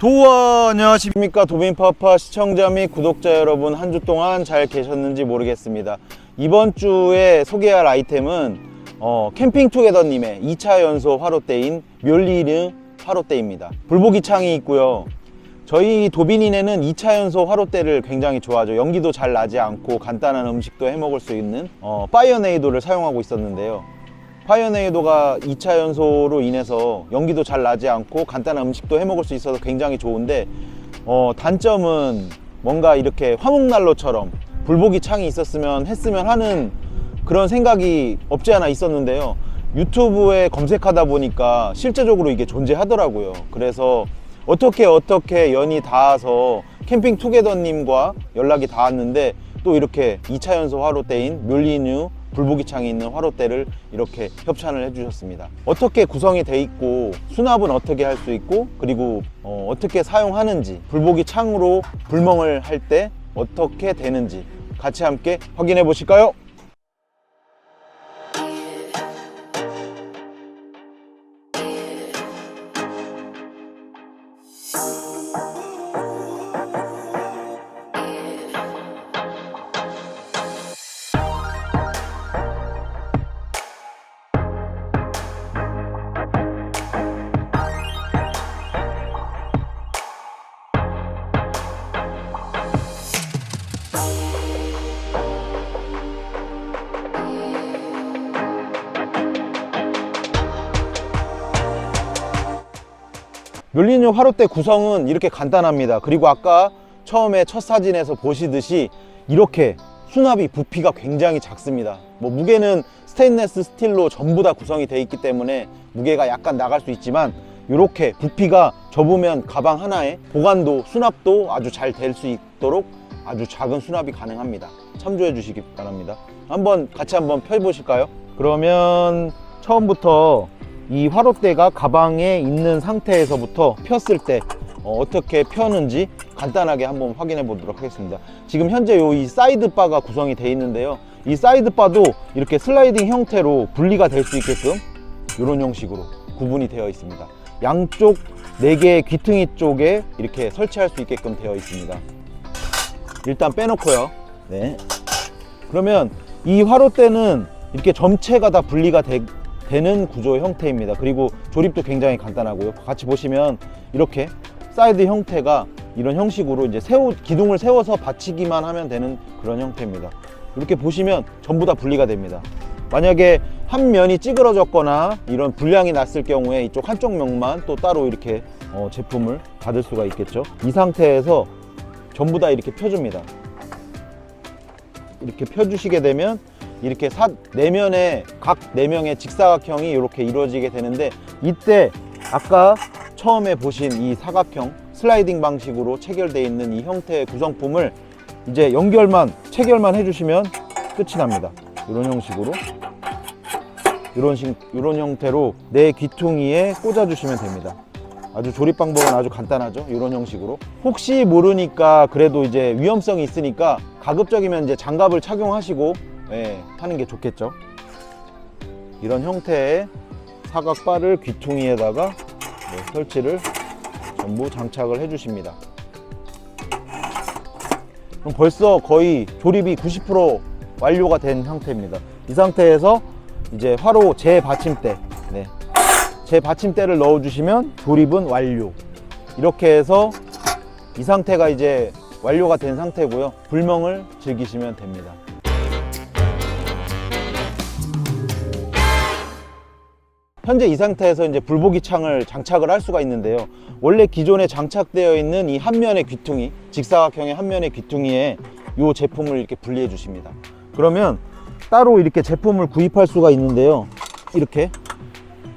안녕하십니까. 도빈파파 시청자 및 구독자 여러분, 한 주 동안 잘 계셨는지 모르겠습니다. 이번 주에 소개할 아이템은 캠핑투게더님의 2차 연소 화롯대인 멸리느 화롯대입니다. 불보기 창이 있고요. 저희 도빈이네는 2차 연소 화롯대를 굉장히 좋아하죠. 연기도 잘 나지 않고 간단한 음식도 해 먹을 수 있는 파이어네이도를 사용하고 있었는데요. 파이어네이도가 2차 연소로 인해서 연기도 잘 나지 않고 간단한 음식도 해 먹을 수 있어서 굉장히 좋은데, 단점은 뭔가 이렇게 화목난로처럼 불보기 창이 있었으면 했으면 하는 그런 생각이 없지 않아 있었는데요. 유튜브에 검색하다 보니까 실제적으로 이게 존재하더라고요. 그래서 어떻게 연이 닿아서 캠핑투게더님과 연락이 닿았는데, 또 이렇게 2차 연소 화롯대인 멸리느 불보기 창이 있는 화롯대를 이렇게 협찬을 해주셨습니다. 어떻게 구성이 돼 있고, 수납은 어떻게 할 수 있고, 그리고 어떻게 사용하는지, 불보기 창으로 불멍을 할 때 어떻게 되는지 같이 함께 확인해 보실까요? 멸리느 화롯대 구성은 이렇게 간단합니다. 그리고 아까 처음에 첫 사진에서 보시듯이 이렇게 수납이 부피가 굉장히 작습니다. 무게는 스테인리스 스틸로 전부 다 구성이 되어 있기 때문에 무게가 약간 나갈 수 있지만, 이렇게 부피가 접으면 가방 하나에 보관도 수납도 아주 잘 될 수 있도록 아주 작은 수납이 가능합니다. 참조해 주시기 바랍니다. 같이 한번 펴 보실까요? 그러면 처음부터 이 화롯대가 가방에 있는 상태에서부터 폈을 때 어떻게 펴는지 간단하게 한번 확인해 보도록 하겠습니다. 지금 현재 이 사이드 바가 구성이 되어 있는데요. 이 사이드 바도 이렇게 슬라이딩 형태로 분리가 될 수 있게끔 이런 형식으로 구분이 되어 있습니다. 양쪽 4개의 귀퉁이 쪽에 이렇게 설치할 수 있게끔 되어 있습니다. 일단 빼놓고요. 네. 그러면 이 화롯대는 이렇게 전체가 다 분리가 되는 구조 형태입니다. 그리고 조립도 굉장히 간단하고요. 같이 보시면 이렇게 사이드 형태가 이런 형식으로 이제 기둥을 세워서 받치기만 하면 되는 그런 형태입니다. 이렇게 보시면 전부 다 분리가 됩니다. 만약에 한 면이 찌그러졌거나 이런 불량이 났을 경우에 이쪽 한쪽 면만 또 따로 이렇게 제품을 받을 수가 있겠죠. 이 상태에서 전부 다 이렇게 펴줍니다. 이렇게 펴주시게 되면 이렇게 내면에 각 4명의 직사각형이 이렇게 이루어지게 되는데, 이때 아까 처음에 보신 이 사각형 슬라이딩 방식으로 체결되어 있는 이 형태의 구성품을 이제 체결만 해주시면 끝이 납니다. 이런 형식으로 이런 형태로 내 귀퉁이에 꽂아주시면 됩니다. 아주 조립 방법은 아주 간단하죠. 이런 형식으로. 혹시 모르니까, 그래도 이제 위험성이 있으니까 가급적이면 이제 장갑을 착용하시고 하는 게 좋겠죠. 이런 형태의 사각바를 귀퉁이에다가 설치를 전부 장착을 해 주십니다. 그럼 벌써 거의 조립이 90% 완료가 된 상태입니다. 이 상태에서 이제 화로 재받침대, 재받침대를 넣어 주시면 조립은 완료. 이렇게 해서 이 상태가 이제 완료가 된 상태고요. 불멍을 즐기시면 됩니다. 현재 이 상태에서 이제 불보기 창을 장착을 할 수가 있는데요. 원래 기존에 장착되어 있는 이 한 면의 귀퉁이, 직사각형의 한 면의 귀퉁이에 이 제품을 이렇게 분리해 주십니다. 그러면 따로 이렇게 제품을 구입할 수가 있는데요. 이렇게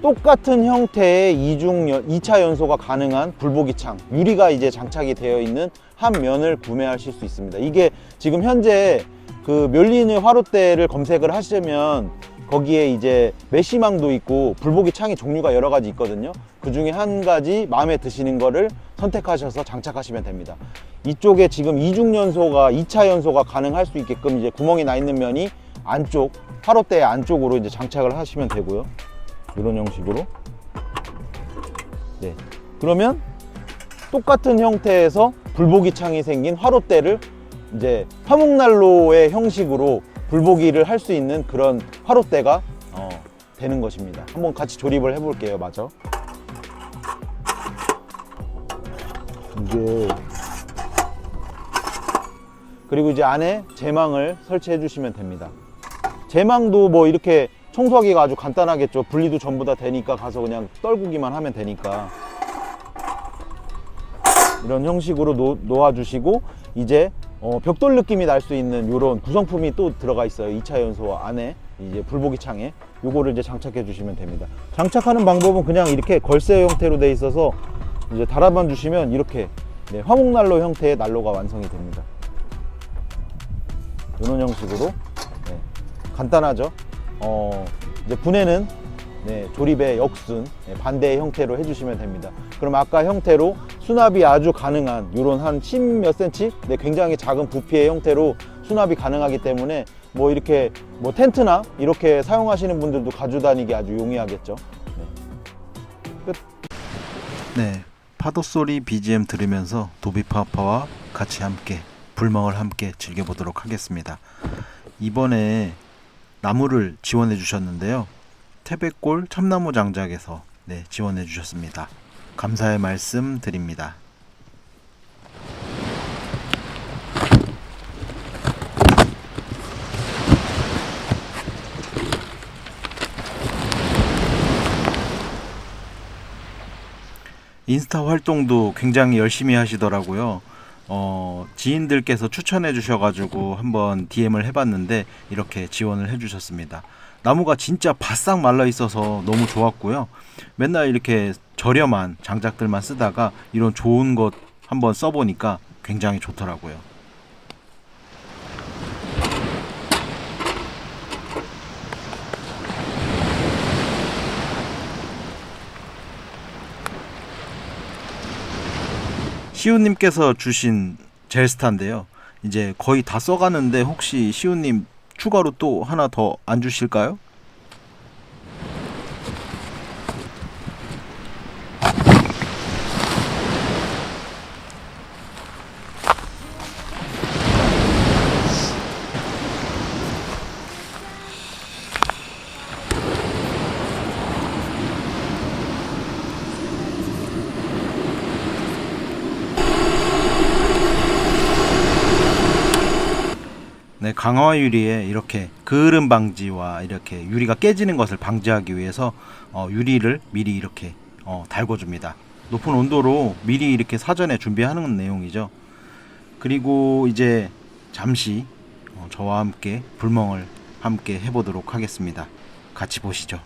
똑같은 형태의 2차 연소가 가능한 불보기 창, 유리가 이제 장착이 되어 있는 한 면을 구매하실 수 있습니다. 이게 지금 현재 그 멸리느 화롯대를 검색을 하시면 거기에 이제 메쉬망도 있고 불보기 창의 종류가 여러 가지 있거든요. 그 중에 한 가지 마음에 드시는 거를 선택하셔서 장착하시면 됩니다. 이쪽에 지금 2차 연소가 가능할 수 있게끔 이제 구멍이 나 있는 면이 안쪽, 화롯대 안쪽으로 이제 장착을 하시면 되고요. 이런 형식으로. 네. 그러면 똑같은 형태에서 불보기 창이 생긴 화롯대를 이제 화목난로의 형식으로 불보기를 할 수 있는 그런 화롯대가 되는 것입니다. 한번 같이 조립을 해 볼게요. 마저 이게, 그리고 이제 안에 제망을 설치해 주시면 됩니다. 제망도 뭐 이렇게 청소하기가 아주 간단하겠죠. 분리도 전부 다 되니까 가서 그냥 떨구기만 하면 되니까 이런 형식으로 놓아 주시고, 이제 벽돌 느낌이 날 수 있는 이런 구성품이 또 들어가 있어요. 2차 연소 안에 이제 불보기 창에 요거를 이제 장착해 주시면 됩니다. 장착하는 방법은 그냥 이렇게 걸쇠 형태로 돼 있어서 이제 달아만 주시면 이렇게 화목난로 형태의 난로가 완성이 됩니다. 이런 형식으로 간단하죠. 이제 분해는 조립의 역순 반대의 형태로 해주시면 됩니다. 그럼 아까 형태로 수납이 아주 가능한 이런 한 10 몇 cm 굉장히 작은 부피의 형태로 수납이 가능하기 때문에 뭐 이렇게 뭐 텐트나 이렇게 사용하시는 분들도 가지고 다니기 아주 용이하겠죠. 끝. 네, 파도 소리 BGM 들으면서 도비파파와 같이 함께 불멍을 함께 즐겨보도록 하겠습니다. 이번에 나무를 지원해 주셨는데요. 태백골 참나무 장작에서 지원해 주셨습니다. 감사의 말씀 드립니다. 인스타 활동도 굉장히 열심히 하시더라고요. 지인들께서 추천해 주셔가지고 한번 DM을 해봤는데 이렇게 지원을 해주셨습니다. 나무가 진짜 바싹 말라 있어서 너무 좋았고요. 맨날 이렇게 저렴한 장작들만 쓰다가 이런 좋은 것 한번 써보니까 굉장히 좋더라고요. 시우님께서 주신 젤스타인데요. 이제 거의 다 써가는데 혹시 시우님 추가로 또 하나 더 안 주실까요? 강화 유리에 이렇게 그을음 방지와 이렇게 유리가 깨지는 것을 방지하기 위해서 유리를 미리 이렇게 달궈줍니다. 높은 온도로 미리 이렇게 사전에 준비하는 내용이죠. 그리고 이제 잠시 저와 함께 불멍을 함께 해보도록 하겠습니다. 같이 보시죠.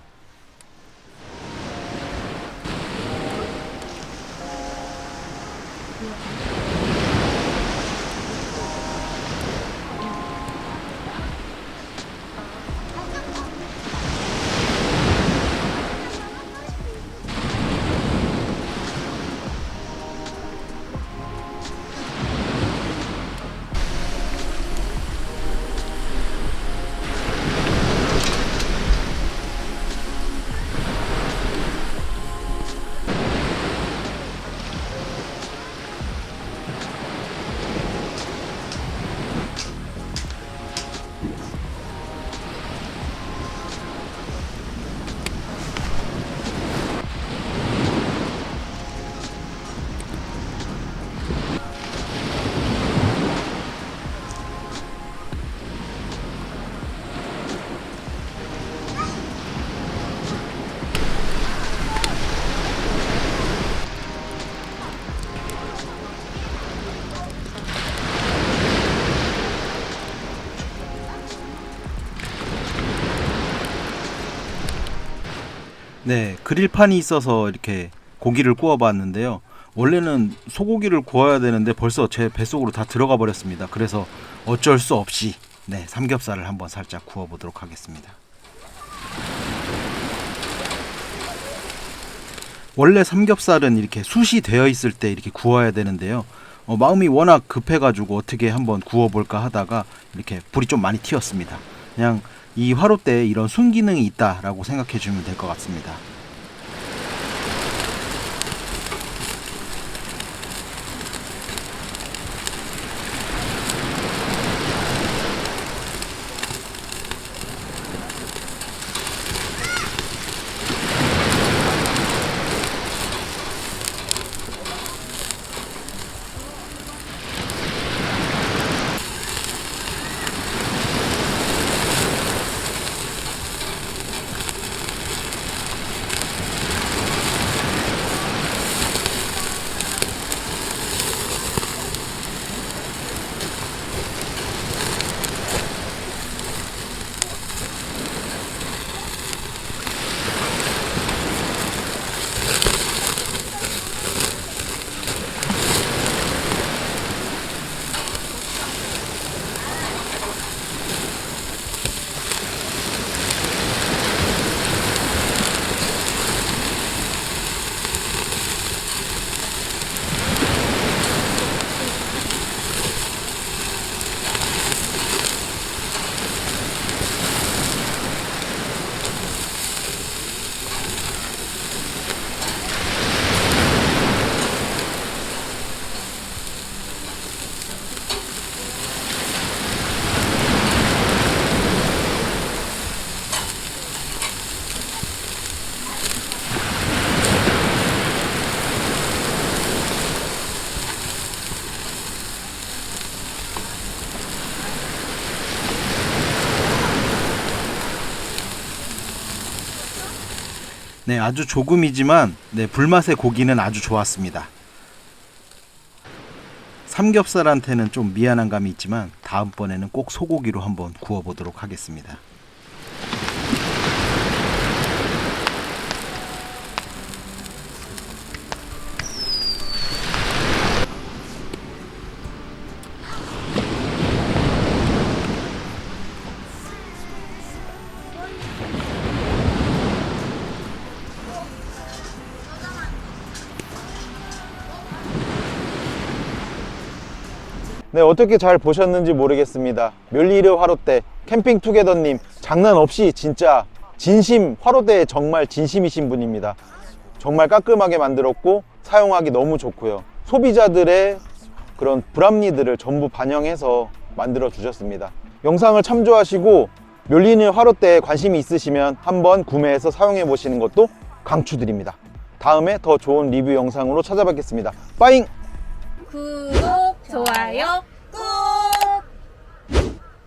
네, 그릴판이 있어서 이렇게 고기를 구워 봤는데요. 원래는 소고기를 구워야 되는데 벌써 제 뱃속으로 다 들어가 버렸습니다. 그래서 어쩔 수 없이 삼겹살을 한번 살짝 구워 보도록 하겠습니다. 원래 삼겹살은 이렇게 숯이 되어 있을 때 이렇게 구워야 되는데요. 마음이 워낙 급해가지고 어떻게 한번 구워볼까 하다가 이렇게 불이 좀 많이 튀었습니다. 그냥 이 화롯대에 이런 순기능이 있다라고 생각해 주면 될 것 같습니다. 네, 아주 조금이지만 네, 불맛의 고기는 아주 좋았습니다. 삼겹살한테는 좀 미안한 감이 있지만 다음번에는 꼭 소고기로 한번 구워보도록 하겠습니다. 네, 어떻게 잘 보셨는지 모르겠습니다. 멸리르 화롯대 캠핑투게더님 장난 없이 진짜 진심, 화롯대에 정말 진심이신 분입니다. 정말 깔끔하게 만들었고 사용하기 너무 좋고요. 소비자들의 그런 불합리들을 전부 반영해서 만들어 주셨습니다. 영상을 참조하시고 멸리르 화롯대에 관심이 있으시면 한번 구매해서 사용해 보시는 것도 강추드립니다. 다음에 더 좋은 리뷰 영상으로 찾아뵙겠습니다. 빠잉! 구독, 좋아요.